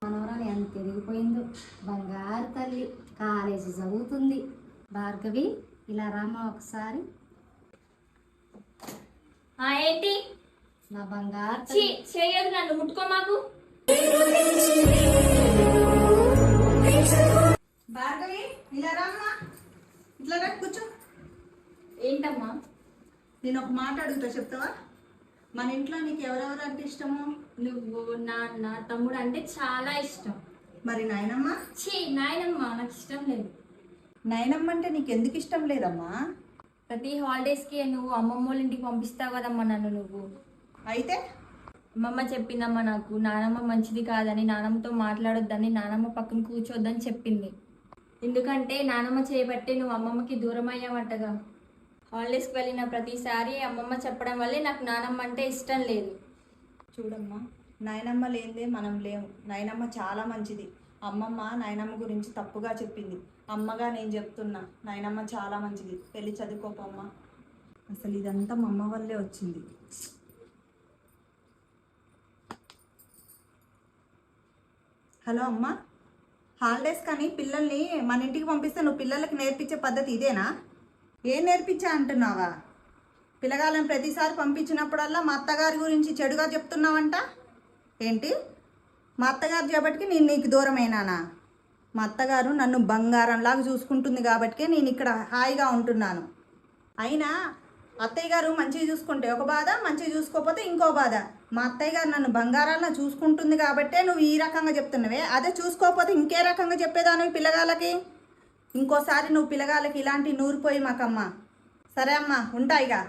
మనవరాలు ఎంత ఎదిగిపోయిందో, బంగారు తల్లి, కాలేజీ చదువుతుంది. భార్గవి, ఇలా రామా ఒకసారి. ఏంటి నా బంగారు చేయదు, నన్ను ముట్టుకో మాకు. భార్గవి, ఇలా రామ్మా, ఇట్లా రా, కూర్చో. ఏంటమ్మా? నేను ఒక మాట అడుగుతా, చెప్తావా? మన ఇంట్లో నీకు ఎవరెవరు అంటే ఇష్టము? నువ్వు, నాన్న, తమ్ముడు అంటే చాలా ఇష్టం. మరి నాయనమ్మ? నాయనమ్మ నాకు ఇష్టం లేదు. నాయనమ్మ అంటే నీకు ఎందుకు ఇష్టం లేదమ్మా? ప్రతి హాలిడేస్కి నువ్వు అమ్మమ్మ వాళ్ళ ఇంటికి పంపిస్తావు కదమ్మా నన్ను. నువ్వు అయితే అమ్మమ్మ చెప్పిందమ్మా నాకు, నానమ్మ మంచిది కాదని, నానమ్మతో మాట్లాడొద్దని, నానమ్మ పక్కన కూర్చోద్దని చెప్పింది. ఎందుకంటే నానమ్మ చేయబట్టే నువ్వు అమ్మమ్మకి దూరం అయ్యావంటగా. హాలిడేస్కి వెళ్ళిన ప్రతిసారి అమ్మమ్మ చెప్పడం వల్లే నాకు నానమ్మ అంటే ఇష్టం లేదు. చూడమ్మా, నాయనమ్మ లేనిదే మనం లేము. నాయనమ్మ చాలా మంచిది. అమ్మమ్మ నాయనమ్మ గురించి తప్పుగా చెప్పింది. అమ్మగా నేను చెప్తున్నా, నాయనమ్మ చాలా మంచిది. వెళ్ళి చదువుకోపమ్మా. అసలు ఇదంతా మా అమ్మ వల్లే వచ్చింది. హలో అమ్మ, హాలిడేస్ కానీ పిల్లల్ని మన ఇంటికి పంపిస్తే నువ్వు పిల్లలకి నేర్పించే పద్ధతి ఇదేనా? ఏం నేర్పించా అంటున్నావా? పిల్లగాళ్ళని ప్రతిసారి పంపించినప్పుడల్లా మా అత్తగారి గురించి చెడుగా చెప్తున్నావంట. ఏంటి? మా అత్తగారు చేపటికి నేను నీకు దూరమైనానా? మా అత్తగారు నన్ను బంగారంలాగా చూసుకుంటుంది కాబట్టికే నేను ఇక్కడ హాయిగా ఉంటున్నాను. అయినా అత్తయ్య గారు మంచిగా చూసుకుంటే ఒక బాధ, మంచిగా చూసుకోకపోతే ఇంకో బాధ. మా అత్తయ్య గారు నన్ను బంగారాలను చూసుకుంటుంది కాబట్టే నువ్వు ఈ రకంగా చెప్తున్నావే. అదే చూసుకోకపోతే ఇంకే రకంగా చెప్పేదానివి పిల్లగాళ్ళకి. ఇంకోసారి నువ్వు పిల్లగాళ్ళకి ఇలాంటి నూరిపోయి మాకమ్మా. సరే అమ్మా, ఉంటాయిగా.